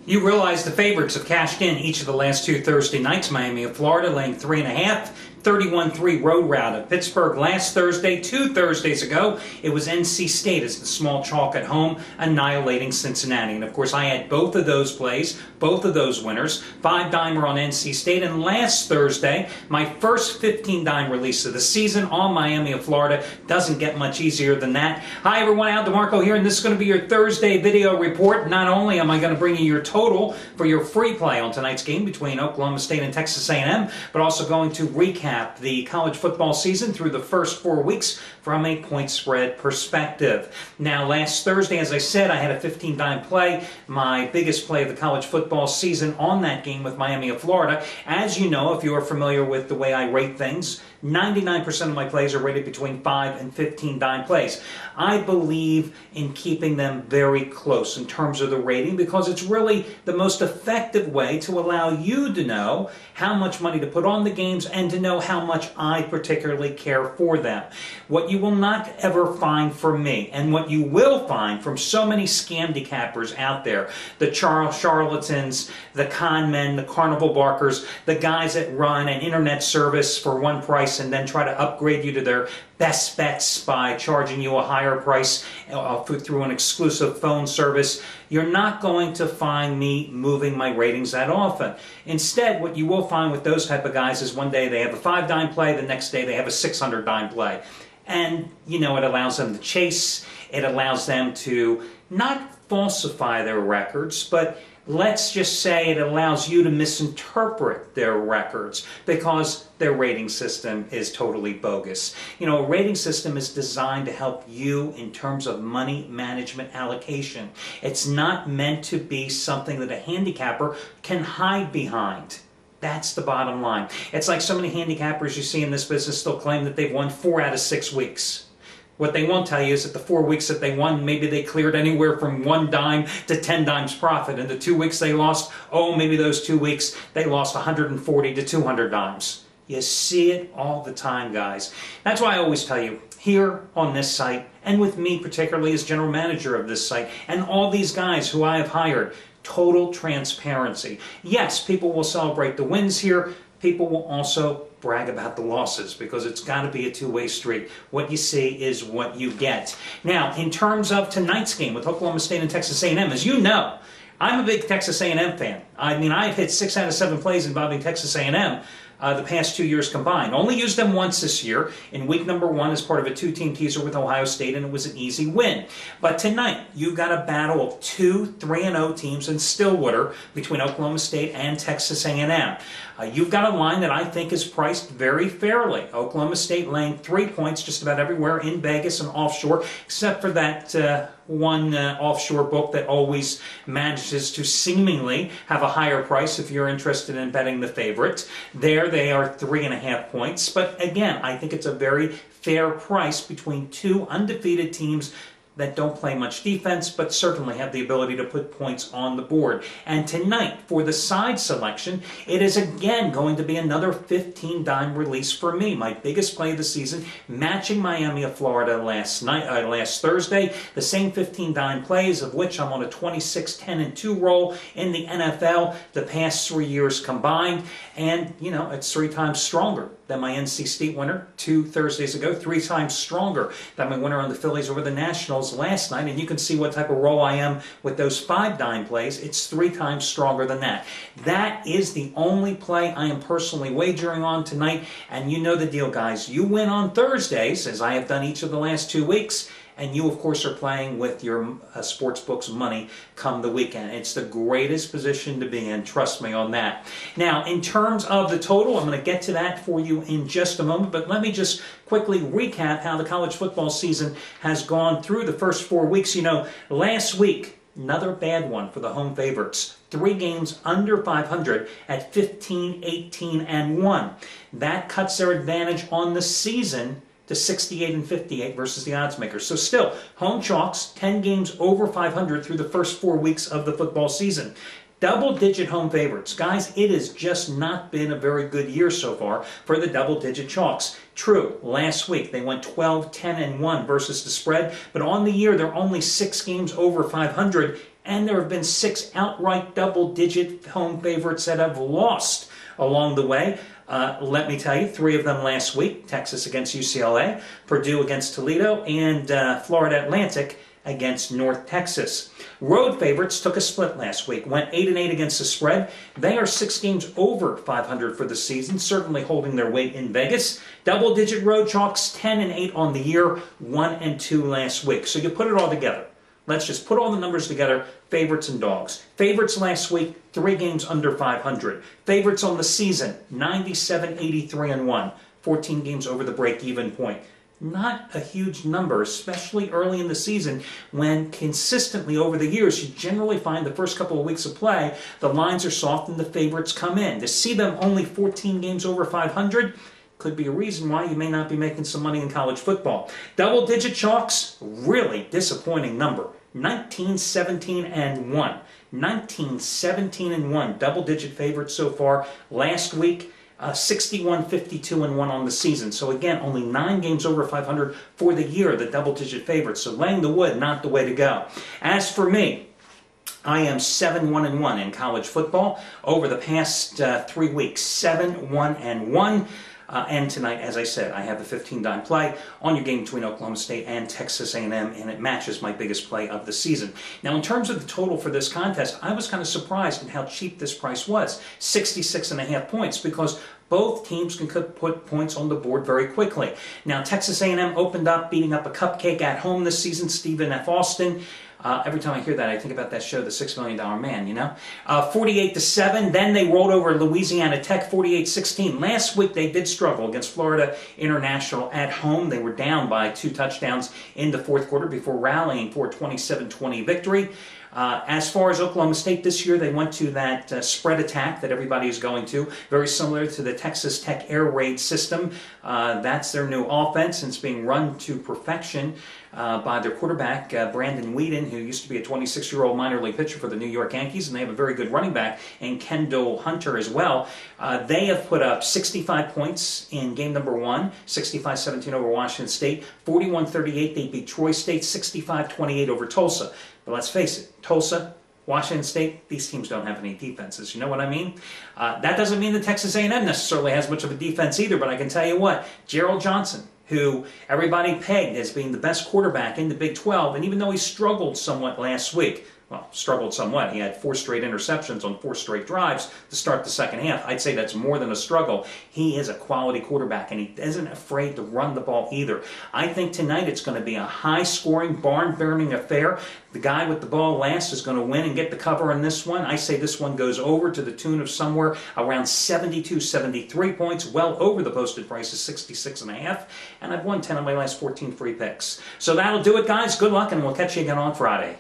You realize the favorites have cashed in each of the last two Thursday nights. Miami of Florida laying 3.5. 31-3 road route at Pittsburgh last Thursday. 2 Thursdays ago, it was NC State as the small chalk at home, annihilating Cincinnati. And of course, I had both of those plays, both of those winners. 5-dimer on NC State. And last Thursday, my first 15-dime release of the season on Miami of Florida. Doesn't get much easier than that. Hi everyone, Al DeMarco here, and this is going to be your Thursday video report. Not only am I going to bring you your total for your free play on tonight's game between Oklahoma State and Texas A&M, but also going to recap the college football season through the first 4 weeks from a point spread perspective. Now, last Thursday, as I said, I had a 15-dime play, my biggest play of the college football season on that game with Miami of Florida. As you know, if you are familiar with the way I rate things, 99% of my plays are rated between 5 and 15-dime plays. I believe in keeping them very close in terms of the rating because it's really the most effective way to allow you to know how much money to put on the games and to know how much I particularly care for them. What you will not ever find from me, and what you will find from so many scam-decappers out there, the charlatans, the con men, the carnival barkers, the guys that run an internet service for one price and then try to upgrade you to their best bets by charging you a higher price through an exclusive phone service. You're not going to find me moving my ratings that often. Instead, what you will find with those type of guys is one day they have a 5-dime play, the next day they have a 600-dime play. And, you know, it allows them to chase, it allows them to not falsify their records, but let's just say it allows you to misinterpret their records because their rating system is totally bogus. You know, a rating system is designed to help you in terms of money management allocation. It's not meant to be something that a handicapper can hide behind. That's the bottom line. It's like so many handicappers you see in this business still claim that they've won 4 out of 6 weeks. What they won't tell you is that the 4 weeks that they won, maybe they cleared anywhere from 1 dime to 10 dimes profit. And the 2 weeks they lost, oh, maybe those 2 weeks they lost 140 to 200 dimes. You see it all the time, guys. That's why I always tell you, here on this site, and with me particularly as general manager of this site, and all these guys who I have hired, total transparency. Yes, people will celebrate the wins here. People will also brag about the losses because it's got to be a two-way street. What you see is what you get. Now, in terms of tonight's game with Oklahoma State and Texas A&M, as you know, I'm a big Texas A&M fan. I mean, I've hit 6 out of 7 plays involving Texas A&M the past 2 years combined. Only used them once this year in week number 1 as part of a 2-team teaser with Ohio State, and it was an easy win. But tonight, you've got a battle of 2 3-0 teams in Stillwater between Oklahoma State and Texas A&M. You've got a line that I think is priced very fairly. Oklahoma State laying 3 points just about everywhere in Vegas and offshore, except for that one offshore book that always manages to seemingly have a higher price if you're interested in betting the favorite. There they are 3.5 points. But again, I think it's a very fair price between 2 undefeated teams that don't play much defense, but certainly have the ability to put points on the board. And tonight, for the side selection, it is again going to be another 15-dime release for me. My biggest play of the season, matching Miami of Florida last Thursday. The same 15-dime plays, of which I'm on a 26-10-2 roll in the NFL the past 3 years combined. And, you know, it's 3 times stronger than my NC State winner 2 Thursdays ago, 3 times stronger than my winner on the Phillies over the Nationals last night, and you can see what type of role I am with those 5-dime plays. It's 3 times stronger than that. That is the only play I am personally wagering on tonight, and you know the deal, guys. You win on Thursdays, as I have done each of the last 2 weeks, and you, of course, are playing with your sportsbook's money come the weekend. It's the greatest position to be in, trust me on that. Now, in terms of the total, I'm going to get to that for you in just a moment, but let me just quickly recap how the college football season has gone through the first 4 weeks. You know, last week, another bad one for the home favorites. 3 games under 500 at 15, 18, and 1. That cuts their advantage on the season to 68 and 58 versus the odds makers. So still, home chalks, 10 games over 500 through the first 4 weeks of the football season. Double-digit home favorites. Guys, it has just not been a very good year so far for the double-digit chalks. True, last week they went 12, 10, and 1 versus the spread, but on the year they're only 6 games over 500 and there have been 6 outright double-digit home favorites that have lost along the way. Let me tell you, 3 of them last week: Texas against UCLA, Purdue against Toledo, and Florida Atlantic against North Texas. Road favorites took a split last week, went 8-8 against the spread. They are 6 games over 500 for the season, certainly holding their weight in Vegas. Double-digit road chalks, 10-8 on the year, 1-2 last week. So you put it all together. Let's just put all the numbers together, favorites and dogs. Favorites last week, 3 games under 500. Favorites on the season, 97, 83, and 1. 14 games over the break-even point. Not a huge number, especially early in the season, when consistently over the years you generally find the first couple of weeks of play, the lines are soft and the favorites come in. To see them only 14 games over 500 could be a reason why you may not be making some money in college football. Double-digit chalks, really disappointing number. 19, 17, and 1. 19, 17, and 1. Double-digit favorites so far. Last week, 61, 52, and 1 on the season. So again, only 9 games over 500 for the year, the double-digit favorites. So laying the wood, not the way to go. As for me, I am 7-1-1 in college football over the past 3 weeks. 7-1-1. And tonight, as I said, I have a 15-dime play on your game between Oklahoma State and Texas A&M, and it matches my biggest play of the season. Now, in terms of the total for this contest, I was kind of surprised at how cheap this price was, 66.5 points, because both teams can put points on the board very quickly. Now, Texas A&M opened up beating up a cupcake at home this season, Stephen F. Austin. Every time I hear that, I think about that show, The $6 Million Man, you know? 48-7. Then they rolled over Louisiana Tech, 48-16. Last week, they did struggle against Florida International at home. They were down by 2 touchdowns in the fourth quarter before rallying for a 27-20 victory. As far as Oklahoma State this year, they went to that spread attack that everybody is going to, very similar to the Texas Tech air raid system. That's their new offense, and it's being run to perfection by their quarterback, Brandon Weeden, who used to be a 26-year-old minor league pitcher for the New York Yankees, and they have a very good running back, and Kendall Hunter as well. They have put up 65 points in game number 1, 65-17 over Washington State, 41-38 they beat Troy State, 65-28 over Tulsa. But let's face it, Tulsa, Washington State, these teams don't have any defenses. You know what I mean? That doesn't mean that Texas A&M necessarily has much of a defense either, but I can tell you what, Gerald Johnson, who everybody pegged as being the best quarterback in the Big 12, and even though he struggled somewhat last week, well, struggled somewhat. He had 4 straight interceptions on 4 straight drives to start the second half. I'd say that's more than a struggle. He is a quality quarterback, and he isn't afraid to run the ball either. I think tonight it's going to be a high-scoring, barn-burning affair. The guy with the ball last is going to win and get the cover in this one. I say this one goes over to the tune of somewhere around 72, 73 points, well over the posted price of 66.5, and I've won 10 of my last 14 free picks. So that'll do it, guys. Good luck, and we'll catch you again on Friday.